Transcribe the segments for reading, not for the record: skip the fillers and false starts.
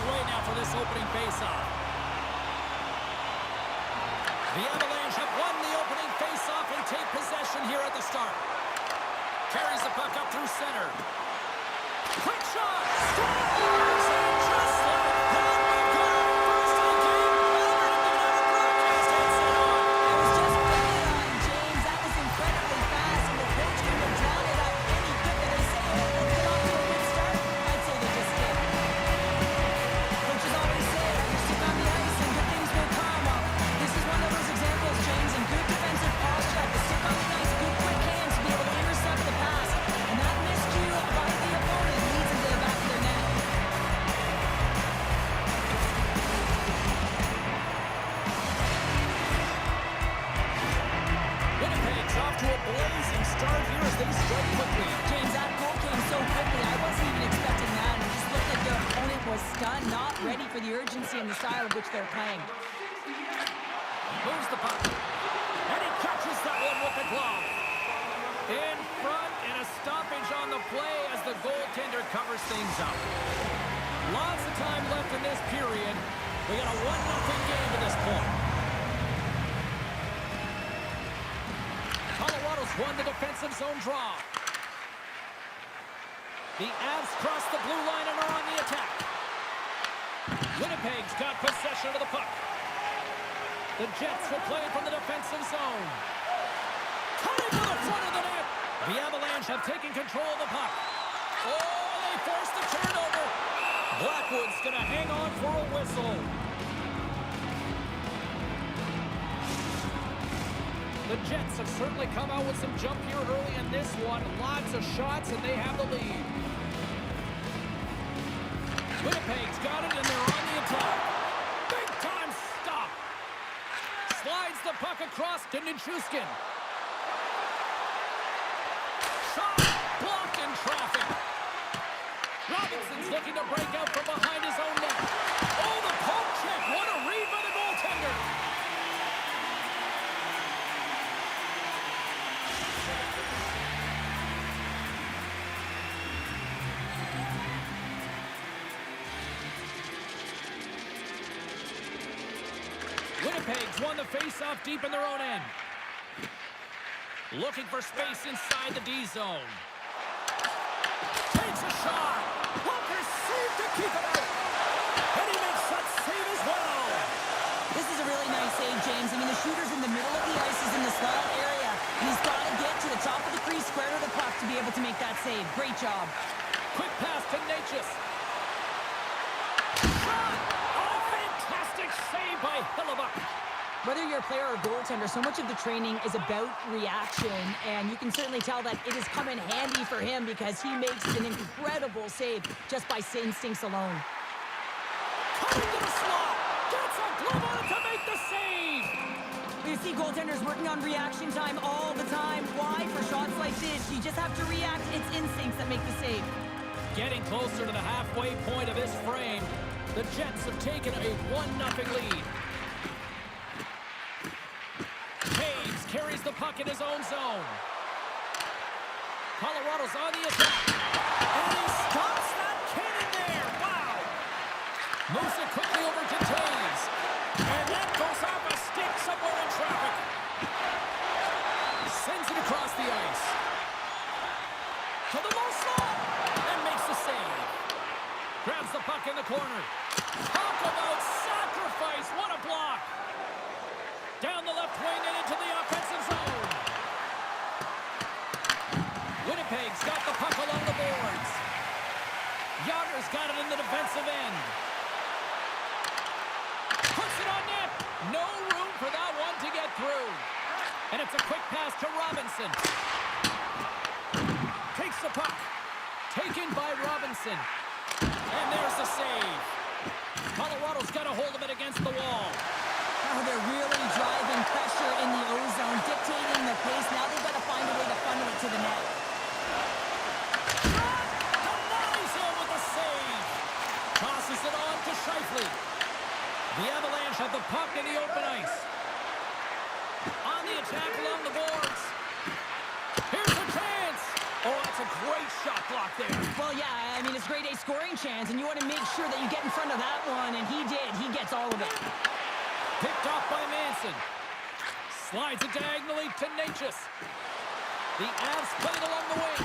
away now for this opening faceoff. The Avalanche have won the opening faceoff and take possession here at the start. Carries the puck up through center. Quick shot! Scores! And just like that, we've got our first of the game over in the broadcast headset on. I was just putting it on, James. That was incredibly fast, and the coach couldn't have drawn it up any quicker. They say, let's get off to a good start. I'd say they just did. Coaches always say, you stick on the ice and good things will come. Well, this is one of those examples, James, and good defensive posture. The stick on the ice, good quick hands to be able to intercept the pass. And that miscue by the opponent leads into the back of their net. Winnipeg's off to a blazing start here as they strike quickly. James, that goal came so quickly. I wasn't even expecting that. It just looked like their opponent was stunned, not ready for the urgency and the style of which they're playing. Moves the puck. And he catches that one with the glove. In front, and a stoppage on the play as the goaltender covers things up. Lots of time left in this period. We got a 1-0 game at this point. Colorado's won the defensive zone draw. The Avs cross the blue line and are on the attack. Winnipeg's got possession of the puck. The Jets will play it from the defensive zone. Cutting to the front of the net. The Avalanche have taken control of the puck. Oh, they forced the turnover. Blackwood's going to hang on for a whistle. The Jets have certainly come out with some jump here early in this one. Lots of shots, and they have the lead. Winnipeg's got it, and they're on the attack. Big time stop. Slides the puck across to Nichushkin. Shot blocked in traffic. Robinson's looking to break out from behind his own net. Oh, the poke check. What a read by the goaltender. Winnipeg's won the face-off deep in their own end. Looking for space inside the D zone. Takes a shot. Walker saved to keep it out. And he makes that save as well. This is a really nice save, James. I mean, the shooter's in the middle of the ice. He's in the slot area. And he's got to get to the top of the crease, square to the puck to be able to make that save. Great job. Quick pass to Natchez. Shot. Oh, fantastic save by Hellebuyck. Whether you're a player or a goaltender, so much of the training is about reaction, and you can certainly tell that it has come in handy for him because he makes an incredible save just by instincts alone. Coming to the slot, gets a glove on it to make the save. You see goaltenders working on reaction time all the time. Why? For shots like this, you just have to react. It's instincts that make the save. Getting closer to the halfway point of this frame, the Jets have taken a 1-0 lead. Carries the puck in his own zone. Colorado's on the attack. And he stops that cannon there. Wow. Moves it quickly over to Taves. And that goes off a stick somewhere in traffic. Sends it across the ice. To the low slot. And makes the save. Grabs the puck in the corner. Talk about sacrifice. What a block. Down the left wing and into the offensive zone. Winnipeg's got the puck along the boards. Yager's got it in the defensive end. Puts it on net. No room for that one to get through. And it's a quick pass to Robinson. Takes the puck. Taken by Robinson. And there's the save. Colorado's got a hold of it against the wall. Oh, they're really driving pressure in the O-zone, dictating the pace. Now they've got to find a way to funnel it to the net. Shot! Denies him with the save. Tosses it on to Scheifele. The Avalanche have the puck in the open ice. On the attack along the boards. Here's a chance. Oh, that's a great shot block there. Well, yeah, I mean, it's grade A scoring chance, and you want to make sure that you get in front of that one, and he did. He gets all of it. Picked off by Manson. Slides it diagonally to Natchez. The Avs play it along the wing.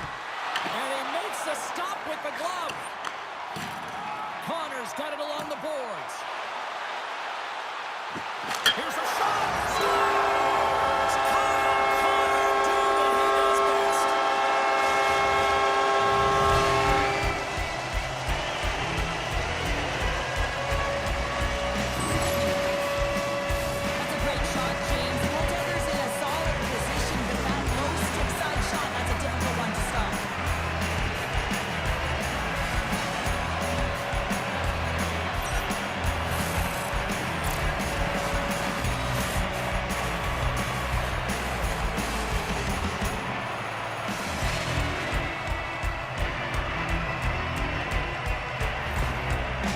And he makes a stop with the glove. Connor's got it along the boards. Here's a shot. Scores! Connor doing what he does best. That's a great shot, James. Goaltender's in a solid position, but that low stick side shot, that's a difficult one to stop.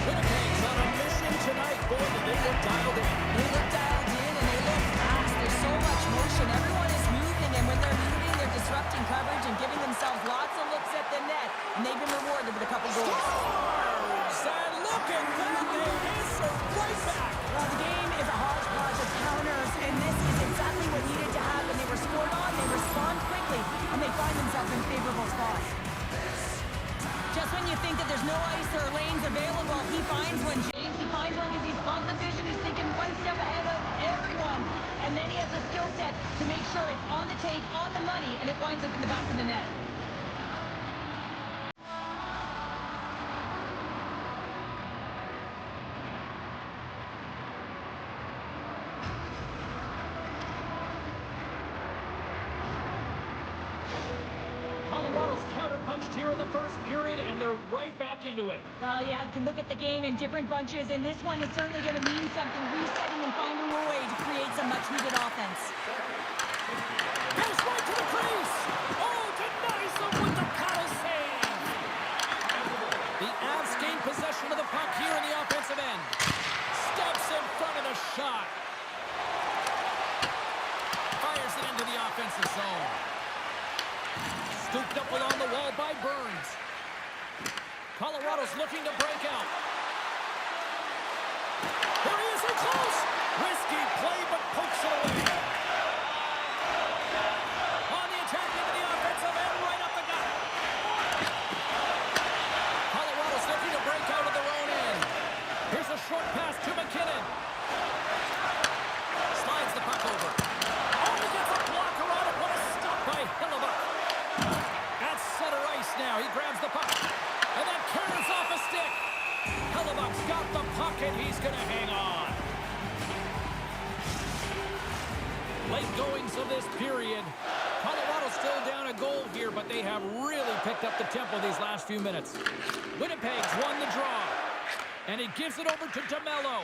Winnipeg's on a mission tonight, boy, and they look dialed in. They look dialed in and they look fast. There's so much motion. Everyone is moving, and when they're moving, they're disrupting coverage and giving themselves lots of looks at the net, and they've been rewarded with a couple goals. Scores! And look at that, they answer right back. Well, the game is a hodgepodge of counters, and this is exactly what needed to happen. They were scored on, they respond quickly, and they find themselves in favorable spots. Just when you think that there's no ice or lanes available, he finds one, James. He finds one because he's on the vision. He's thinking one step ahead of everyone. And then he has the skill set to make sure it's on the take, on the money, and it winds up in the back of the net. Colorado's counterpunched here in the first period, and they're right back into it. Well, you have to look at the game in different bunches, and this one is certainly going to mean something, resetting and finding a way to create some much-needed offense. Goes right to the crease. Oh, denies them with the paddle save. The Avs gain possession of the puck here in the offensive end. Steps in front of the shot. Fires it into the offensive zone. Scooped up along the wall by Burns. Colorado's looking to break out. There he is, in close. Risky play, but pokes it away. On the attack into the offensive end, right up the gut. Colorado's looking to break out of their own end. Here's a short pass to McKinnon. Slides the puck over. Oh, he gets a blocker on it. What a stop by Hillebuck. That's center ice now. He grabs the puck. And then carries off a stick. Hillebuck's got the puck, and he's going to hang on. Late goings of this period. Colorado's still down a goal here, but they have really picked up the tempo these last few minutes. Winnipeg's won the draw. And he gives it over to DeMello.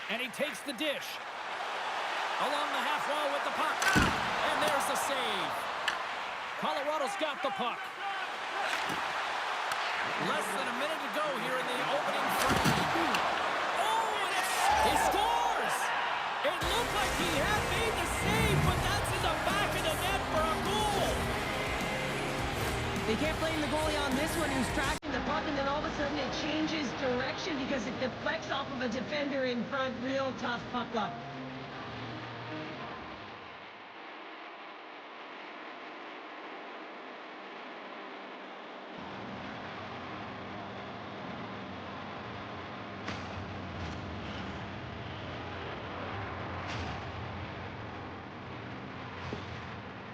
And he takes the dish. Along the half wall with the puck. And there's the save. Colorado's got the puck. Less than a minute to go here in the opening frame. Oh, and he scores! It looked like he had made the save, but that's in the back of the net for a goal. They can't blame the goalie on this one who's tracking the puck, and then all of a sudden it changes direction because it deflects off of a defender in front. Real tough puck luck.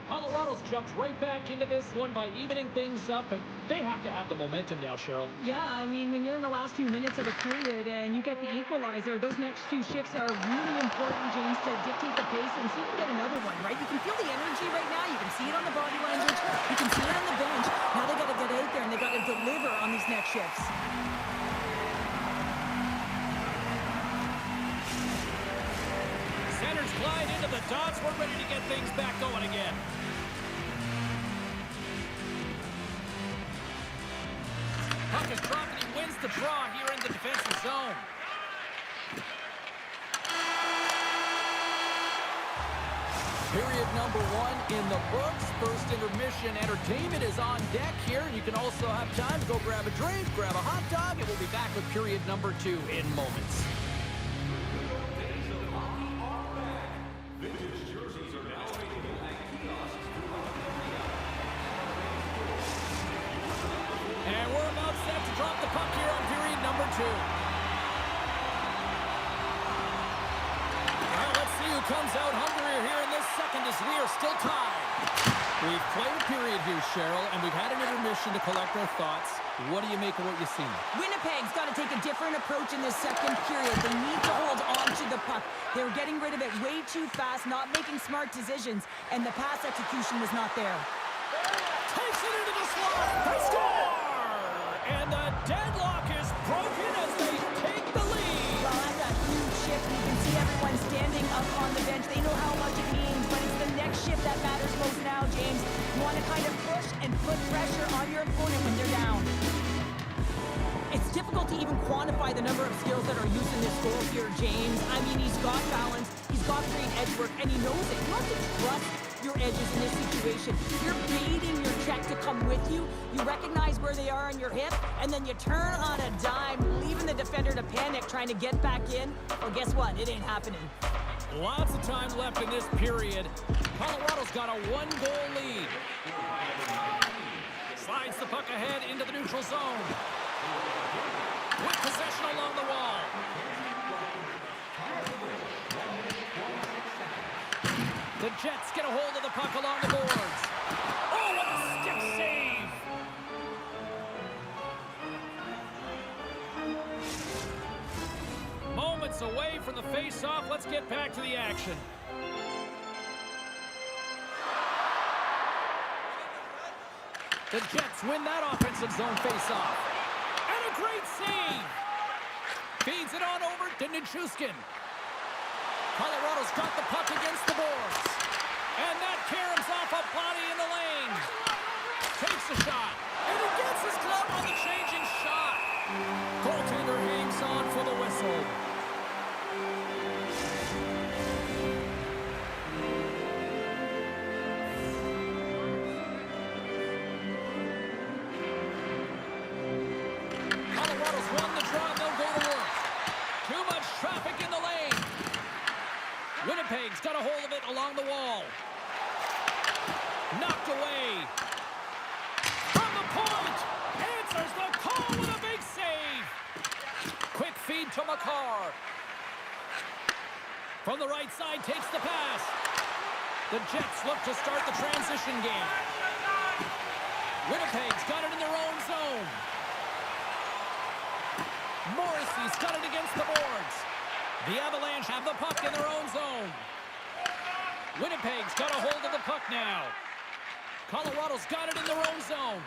Colorado's jumped right back into this one by evening things up, and they have to have the momentum now, Cheryl. Yeah, I mean, when you're in the last few minutes of a period and you get the equalizer, those next two shifts are really important, James, to dictate the pace and see if you can get another one, right? You can feel the energy right now. You can see it on the body language. You can see it on the bench. Now they got to get out there and they got to deliver on these next shifts. Centers glide into the dots. We're ready to get things back going again. Puck is dropped and he wins the draw here in the defensive zone. Period number 1 in the books. First intermission entertainment is on deck here. You can also have time to go grab a drink, grab a hot dog, and we'll be back with period number 2 in moments. And we're about set to drop the puck here on period number 2. All right, let's see who comes out hungrier here in this second as we are still tied. We've played a period here, Cheryl, and we've had an intermission to collect our thoughts. What do you make of what you've seen? Winnipeg's got to take a different approach in this second period. They need to hold on to the puck. They were getting rid of it way too fast, not making smart decisions, and the pass execution was not there. Takes it into the slot. They score! And the deadlock is broken as they take the lead. Well, that's a huge shift. You can see everyone standing up on the bench. They know how much it means, but it's the next shift that matters most now, James. You want to kind of push and put pressure on your opponent when they're down. It's difficult to even quantify the number of skills that are used in this goal here, James. I mean, he's got balance, he's got great edge work, and he knows it. You have to trust your edges in this situation. You're baiting your check to come with you. You recognize where they are on your hip, and then you turn on a dime, leaving the defender to panic, trying to get back in. Well, guess what? It ain't happening. Lots of time left in this period. Colorado's got a 1-goal lead. Slides the puck ahead into the neutral zone. With possession along the wall. The Jets get a hold of the puck along the boards. Oh, what a stick save! Moments away from the face-off. Let's get back to the action. The Jets win that offensive zone face-off. And a great save! Feeds it on over to Nichushkin. Colorado's got the puck against the boards. And that caroms off a body in the lane. Takes the shot. And he gets his glove on the changing shot. Goaltender hangs on for the whistle. Colorado's won the draw. They'll go to work. Too much traffic in the lane. Winnipeg's got a hold of it along the wall. Knocked away. From the point. Answers the call with a big save. Quick feed to Makar. From the right side, takes the pass. The Jets look to start the transition game. Winnipeg's got it in their own zone. Morrissey's got it against the boards. The Avalanche have the puck in their own zone. Winnipeg's got a hold of the puck now. Colorado's got it in their own zone.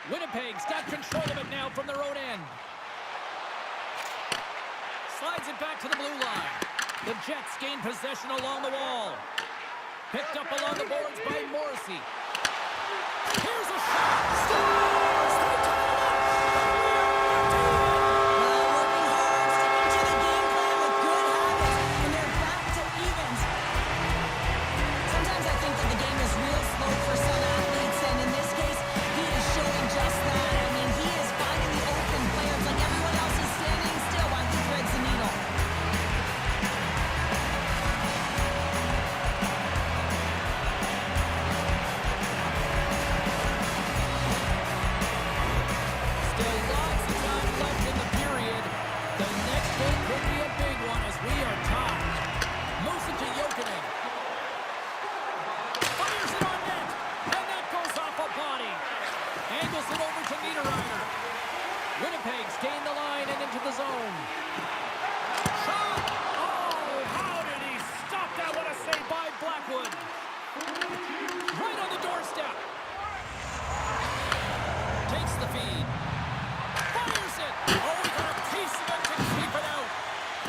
Winnipeg's got control of it now from their own end. Slides it back to the blue line. The Jets gain possession along the wall. Picked up along the boards by Morrissey. Here's a shot. Scores! They tie it up! Working hard, sticking to the game plan with good habits, and they're back to evens. Sometimes I think that the game is real slow for some athletes, and in this case, he is showing just that. I mean, he is finding the open players like everyone else is standing still while he threads the needle. Still lots of time left in the period. The next goal could be a big one as we are tied. Moves it to Jokinen. Fires it on net. And that goes off a body. Angles it over to Niederreiter. Winnipeg's gained the line and into the zone. Shot! Oh, how did he stop that? What a save by Blackwood. Right on the doorstep. Takes the feed. Fires it. Oh, he got a piece of it to keep it out.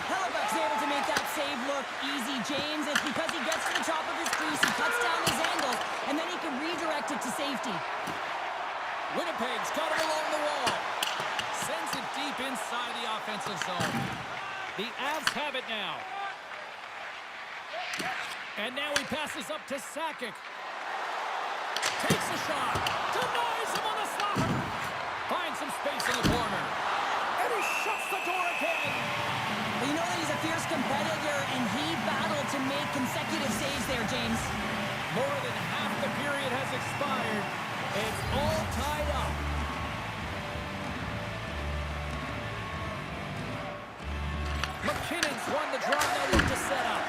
Hellebuck's able to make that save look easy, James. It's because he gets to the top of his crease, he cuts down his angles, and then he can redirect it to safety. Winnipeg's got it along the wall. Sends it deep inside the offensive zone. The Avs have it now. And now he passes up to Sakic. Takes a shot. Denies him on the slapper. Finds some space in the corner. And he shuts the door again. Well, you know that he's a fierce competitor, and he battled to make consecutive saves there, James. More than half the period has expired. It's all tied up. McKinnon's won the draw. Now look to set up.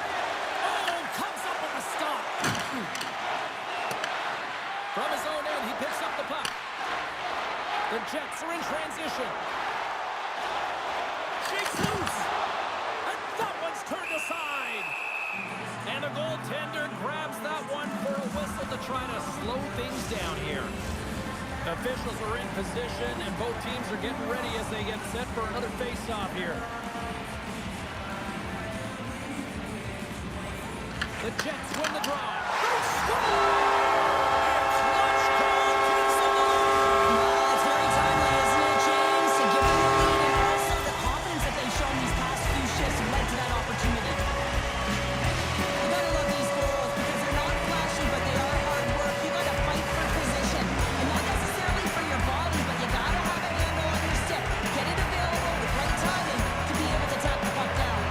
Oh, comes up with a stop. From his own end, he picks up the puck. The Jets are in transition. Shakes loose. And that one's turned aside. And the goaltender grabs that one for a whistle to try to slow things down here. Officials are in position, and both teams are getting ready as they get set for another face-off here. The Jets win the draw. They score! It's Lunch call takes the lead. It's very timely, isn't it, James? To give them the lead, and also the confidence that they've shown these past few shifts led to that opportunity. You gotta love these goals because they're not flashy, but they are hard work. You gotta fight for position, and not necessarily for your body, but you gotta have a handle on your stick. Get it available with right timing to be able to tap the puck down.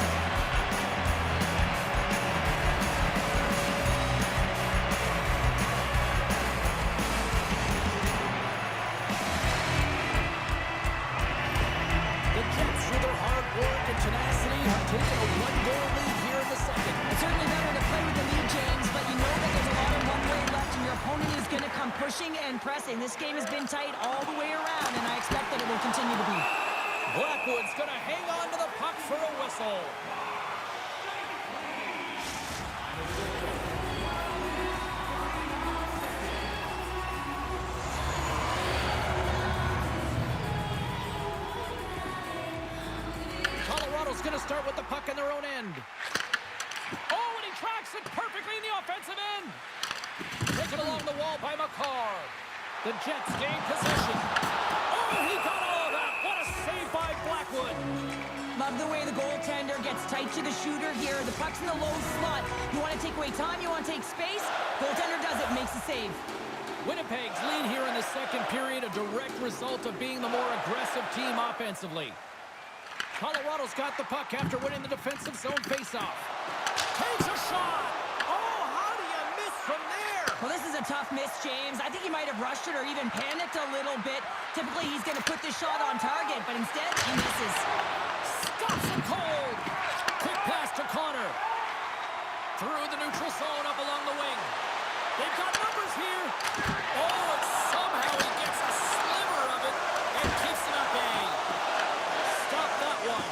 The Jets, through their hard work and tenacity, have taken a one-goal lead here in the second. It's certainly better to play with the lead, James, but you know that there's a lot of one-way left, and your opponent is going to come pushing and pressing. This game has been tight all the way around, and I expect that it will continue to be. Blackwood's going to hang on to the puck for a whistle. Colorado's going to start with the puck in their own end. Oh, and he tracks it perfectly in the offensive end. Taken along the wall by McCarr. The Jets gain possession. Oh, he got all of that. What a save by Blackwood. Love the way the goaltender gets tight to the shooter here. The puck's in the low slot. You want to take away time, you want to take space. Goaltender does it, makes the save. Winnipeg's lead here in the second period, a direct result of being the more aggressive team offensively. Colorado's got the puck after winning the defensive zone faceoff. Takes a shot. Oh, how do you miss from there? Well, this is a tough miss, James. I think he might have rushed it or even panicked a little bit. Typically, he's going to put this shot on target, but instead, he misses. Stops him cold. Quick pass to Connor. Through the neutral zone up along the wing. They've got numbers here. Oh, and somehow he gets a sliver of it and keeps it at bay. Stop that one.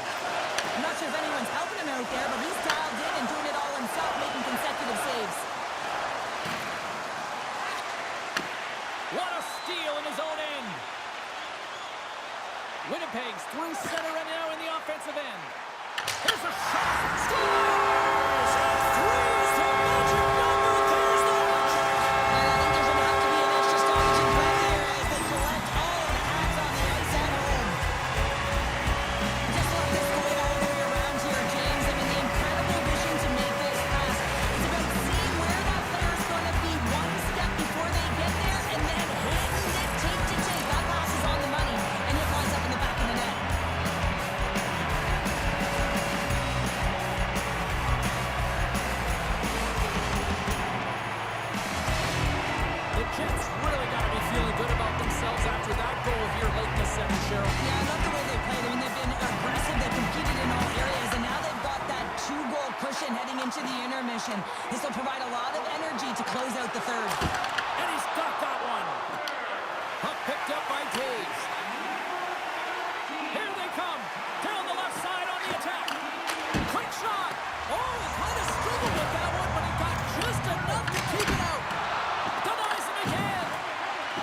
I'm not sure if anyone's helping him out there, but he's dialed in and doing it all himself, making consecutive saves. What a steal in his own end. Winnipeg's through center and now in the offensive end. Here's a shot. Scores! Three's the magic number. There's the Lunch. And I think there's going to have to be an extra stoppage in play here as they collect all of the hats on the ice at home. Just let this go all the way around here, James. I mean, the incredible vision to make this pass. It's about seeing where that player is going to be one step before they get there and then handing it take to take. That pass is on the money, and it winds up in the back of the net. The Jets really got to be feeling good about themselves after that goal here late in the second, Cheryl. Yeah, I love the way they played. I mean, they've been aggressive. They've competed in all areas, and now they've got that two-goal cushion heading into the intermission. This will provide a lot of energy to close out the third. And he's got that one. Puck picked up by Taves. Here they come. Down the left side on the attack. Quick shot. Oh, he kind of struggled with that one, but he got just enough to keep it out. Denies him again.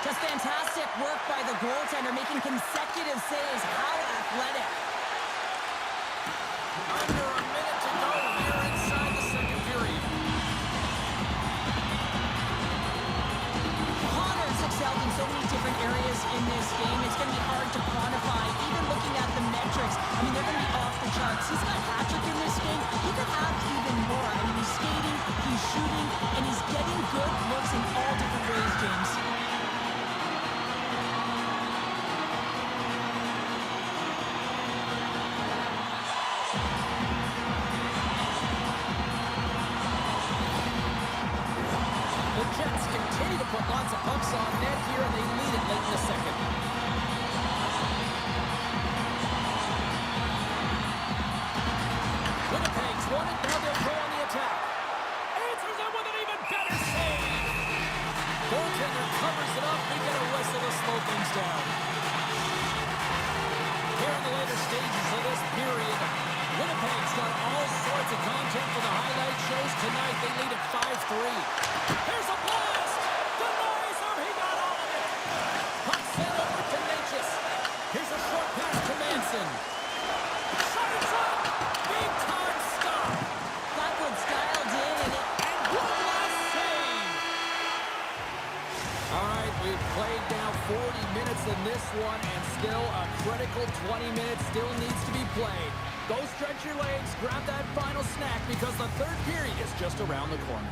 Just fantastic work by the goaltender, making consecutive saves. How athletic. Under a minute to go here inside the second period. Connor's excelled in so many different areas in this game. It's going to be hard to quantify. Even looking at the metrics, I mean, they're going to be off the charts. He's got a hat trick in this game. He could have even more. I mean, he's skating, he's shooting, and he's getting good looks in all different ways, James. The Jets continue to put lots of pucks on net here, and they lead it late in the second. Winnipeg's won it, now they'll go on the attack. Answers it with an even better save. Goaltender covers it up. We get a whistle to slow things down. Here in the later stages of this period, Winnipeg's got all sorts of content for the highlight shows tonight. They lead at 5-3. Here's a blast! Denies him! He got all of it! Puck sent over to Natchez. Here's a short pass to Manson. Shot inside! Big time stop! Blackwood's dialed in, And one last save! All right, we've played now 40 minutes in this one, and still a critical 20 minutes still needs to be played. Go stretch your legs, grab that final snack, because the third period is just around the corner.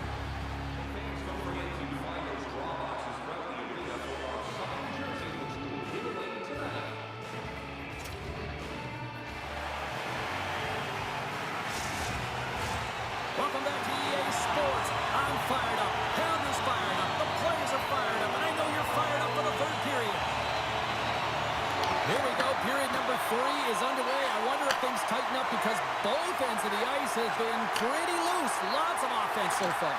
Welcome back to EA Sports. I'm fired up. Pounder's fired up. The players are fired up. And I know you're fired up for the third period. Here we go. Period number 3 is underway. I wonder if things tighten up because both ends of the ice have been pretty loose. Lots of offense so far.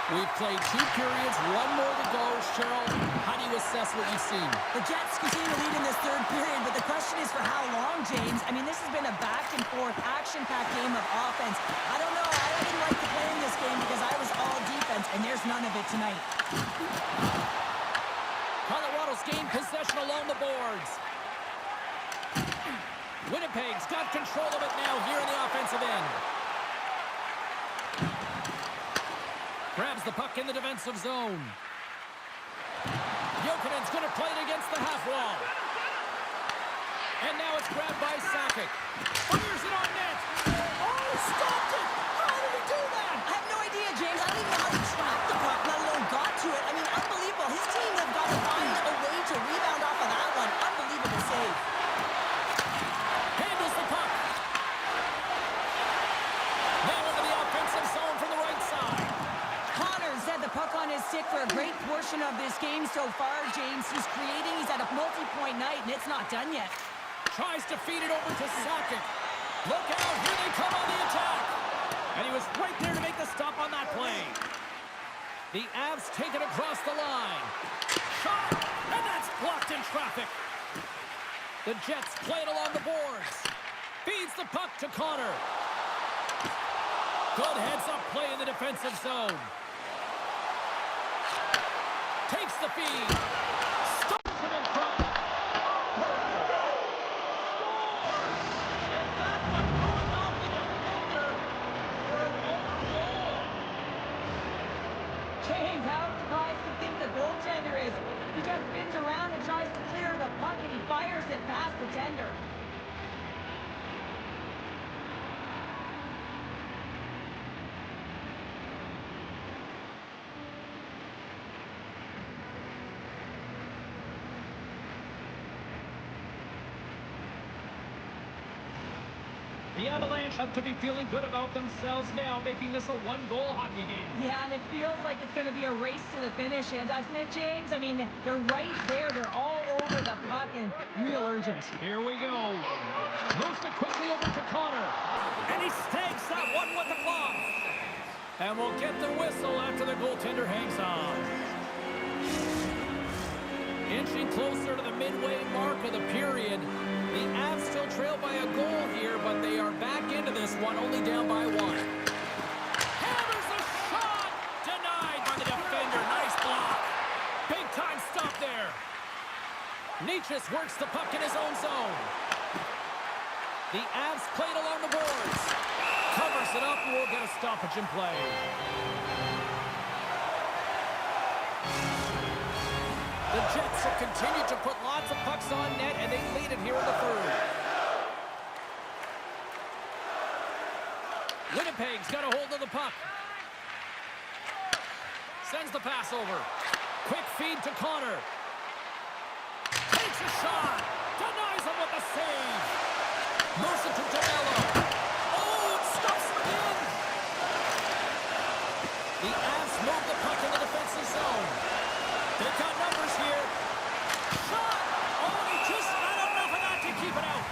We've played 2 periods, 1 more to go. Cheryl, how do you assess what you've seen? The Jets continue to lead in this third period, but the question is for how long, James? I mean, this has been a back-and-forth, action-packed game of offense. I don't know. I didn't like to play in this game because I was all defense, and there's none of it tonight. Colorado's gained possession along the boards. Winnipeg's got control of it now here in the offensive end. Grabs the puck in the defensive zone. Jokinen's going to play it against the half wall. And now it's grabbed by Sakic. Fires it on net. Oh, stopped it! How did he do that? I have no idea, James. I don't even know how he trapped the puck, let alone got to it. I mean, unbelievable. His team have got to find a way to rebound off of that one. Unbelievable save. Handles the puck. Now into the offensive zone from the right side. Connor's had the puck on his stick for a great portion of this game so far, James. He's creating. He's had a multi-point night, and it's not done yet. Tries to feed it over to Sakic. Look out, here they come on the attack. And he was right there to make the stop on that play. The Avs take it across the line. Shot, and that's blocked in traffic. The Jets play it along the boards. Feeds the puck to Connor. Good heads-up play in the defensive zone. Takes the feed. Stops it in front. James, how surprised do you think the goaltender is? He just spins around and tries to clear the puck, and he fires it past the tender. The Avalanche have to be feeling good about themselves now, making this a one-goal hockey game. Yeah, and it feels like it's going to be a race to the finish, and doesn't it, James? I mean, they're right there. They're all over the puck and real urgent. Here we go. Moves it quickly over to Connor. And he snags that one with the glove. And we'll get the whistle after the goaltender hangs on. Inching closer to the midway mark of the period. The Avs still trail by a goal here, but they are back into this one, only down by 1. Hammers a shot! Denied by the defender. Nice block. Big time stop there. Natchez works the puck in his own zone. The Avs played along the boards. Covers it up and we'll get a stoppage in play. The Jets have continued to put lots of pucks on net, and they lead it here in the third. Winnipeg's got a hold of the puck. sends the pass over. Quick feed to Connor. Takes a shot. Denies him with the save. Moves it to DeMello. Oh, it stops him again. The Avs move the puck in the defensive zone. They've got numbers here. Shot. Oh, he just not enough of that to keep it out.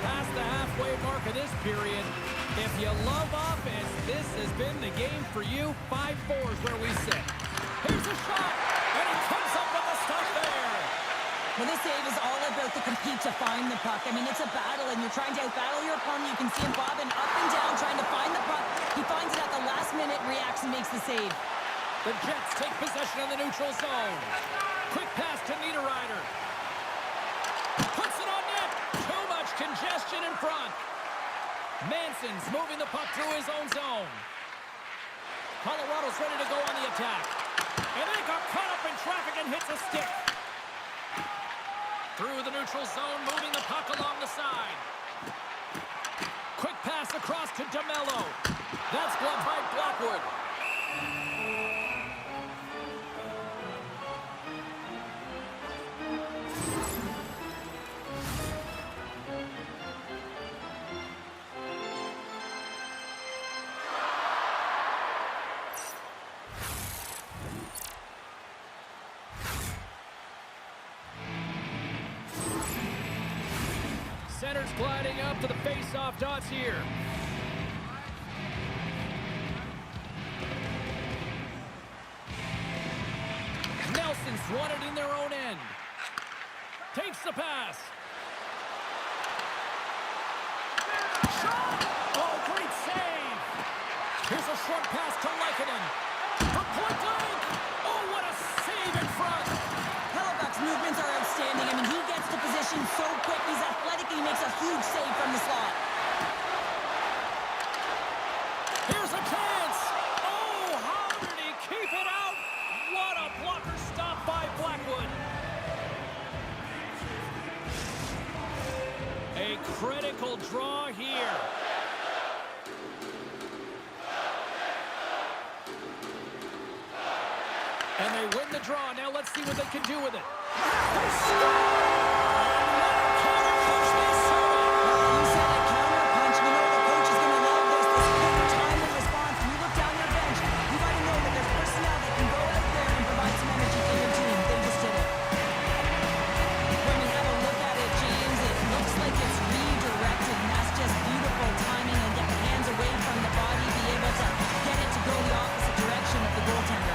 Past the halfway mark of this period. If you love offense, this has been the game for you. 5-4 is where we sit. Here's a shot, and he comes up with the stuff there. Well, this save is all about the compete to find the puck. I mean, it's a battle, and you're trying to outbattle your opponent. You can see him bobbing up and down, trying to find the puck. He finds it at the last minute, reacts and makes the save. The Jets take possession of the neutral zone. Quick pass to Niederreiter. Puts it on net. Too much congestion in front. Manson's moving the puck through his own zone. Colorado's ready to go on the attack. And they got caught up in traffic and hits a stick. Through the neutral zone, moving the puck along the side. Quick pass across to DeMello. That's blocked by Blackwood. Center's gliding up to the face-off dots here. Nelson's won it in their own end. Takes the pass. Shot! Oh, great save! Here's a short pass to Lehkonen. For point blank! Oh, what a save in front! Hellebuyck's movements are outstanding. I mean, he gets to position so quick. He's athletic. He makes a huge save from the slot. Here's a chance. Oh, how did he keep it out? What a blocker stop by Blackwood. A critical draw here. And they win the draw. Now let's see what they can do with it. They score! You said a counter punch. We know the coach is going to love this. This quick time and response. When you look down your bench, you got to know that there's personnel that can go out there and provide some energy for your team. They just did it. When we have a look at it, James, it looks like it's redirected, and that's just beautiful timing and get hands away from the body, be able to get it to go the opposite direction of the goaltender.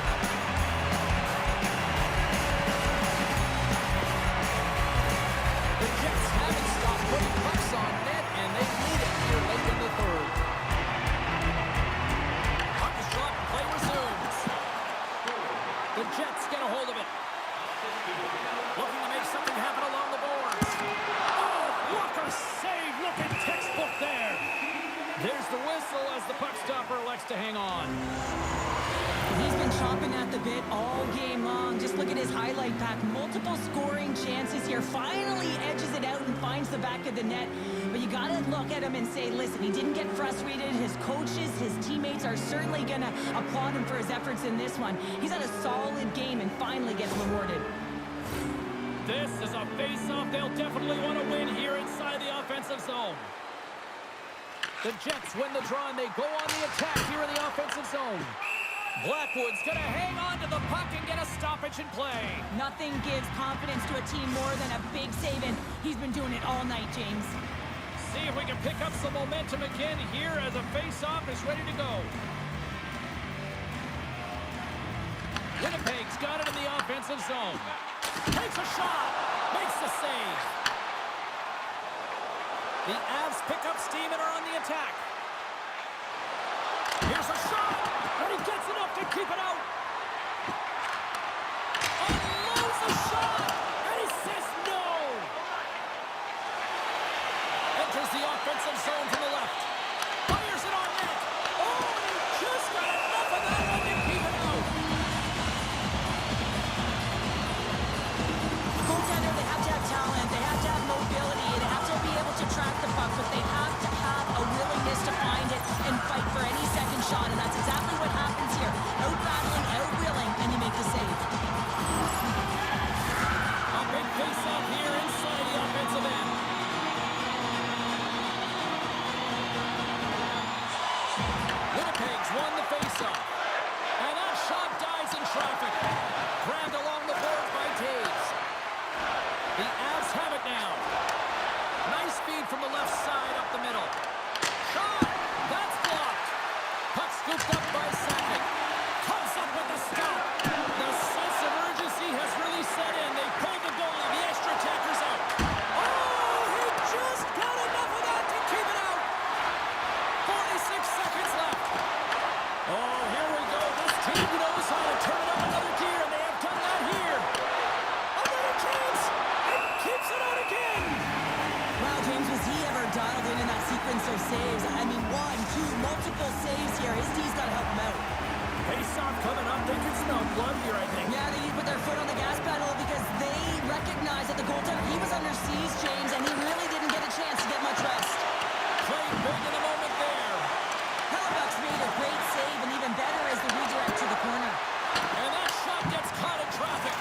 The Jets haven't stopped putting pucks on net, and they need it here late in the third. Puck is dropped and play resumes. The Jets get a hold of it. Looking to make something happen along the boards. Oh, Walker save. Look at textbook there. There's the whistle as the puck stopper elects to hang on. He's been chomping at the bit all game long. Just look at his highlight pack. Multiple scoring chances here. Finally edges it out and finds the back of the net. But you got to look at him and say, listen, he didn't get frustrated. His coaches, his teammates are certainly going to applaud him for his efforts in this one. He's had a solid game and finally gets rewarded. This is a face-off they'll definitely want to win here inside the offensive zone. The Jets win the draw and they go on the attack here in the offensive zone. Blackwood's going to hang on to the puck and get a stoppage in play. Nothing gives confidence to a team more than a big save, and he's been doing it all night, James. See if we can pick up some momentum again here as a face-off is ready to go. Winnipeg's got it in the offensive zone. Takes a shot. Makes the save. The Avs pick up steam and are on the attack. Here's a shot. And he gets enough to keep it out. Unloads the shot. And he says no. Enters the offensive zone from the left. Fires it on net. Oh, and he just got enough of that one to keep it out. Goaltender, they have to have talent, they have to have mobility, they have to be able to track the puck, but they have to have a willingness to find it the faceoff. And that shot dies in traffic. Grabbed along the boards by Taves. The Avs have it now. Nice feed from the left side up the middle. Shot! That's blocked. Puck scooped up by Sakic. Comes up with the stop. The sense of urgency has really set in. They pulled the goalie. The extra attacker's out. Oh, he just got enough of that to keep it out. 46 seconds left. Oh, here we go. This team knows how to turn it up another gear, and they have done that here. Another chance. And keeps it out again. Wow, James, was he ever dialed in that sequence of saves? I mean, one, two, multiple saves here. His D's got to help him out. Face-off coming up. They can smell blood here, I think. Yeah, they need to put their foot on the gas pedal because they recognize that the goaltender, he was under siege, James, and he really didn't get a chance to get much rest. Played big in the moment there. Halifax made a great save, and even better is the redirect to the corner. And that shot gets caught in traffic.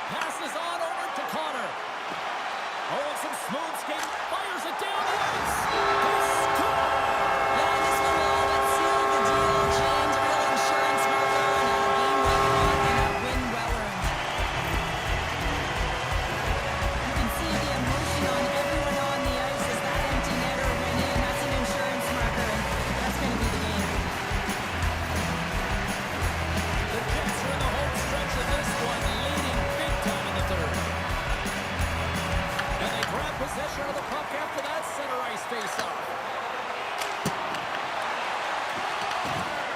Passes on over to Connor. Oh, and some smooth skate. Fires it down the ice. They score! Yeah, and this one will let seal the deal, James. A real insurance marker and a game well won and a win well earned. You can see the emotion on everyone on the ice as that empty netter went in. That's an insurance marker, and that's going to be the game. The Jets are in the home stretch of this one, leading big time in the third. And they grab possession of the puck after that center ice face-off.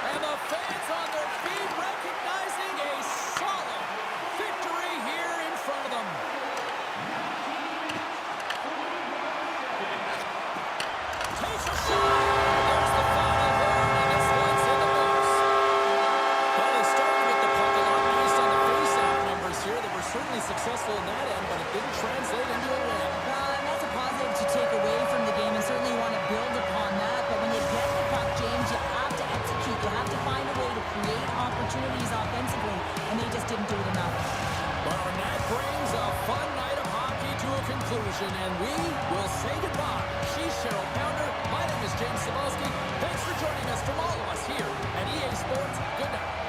And the fans on their feet recognizing a solid victory here in front of them. Takes a shot. There's the final horn, and this one's in the books. Well, they started with the puck a lot based on the face-off numbers here. They were certainly successful in that end, but it didn't translate into a win. And that's a positive to take away from the game, and certainly you want to build upon that. But when you get the puck, James, you have to execute. You have to find a way to create opportunities offensively, and they just didn't do it enough. Well, and that brings a fun night of hockey to a conclusion, and we will say goodbye. She's Cheryl Pounder. My name is James Cebulski. Thanks for joining us from all of us here at EA Sports. Good night.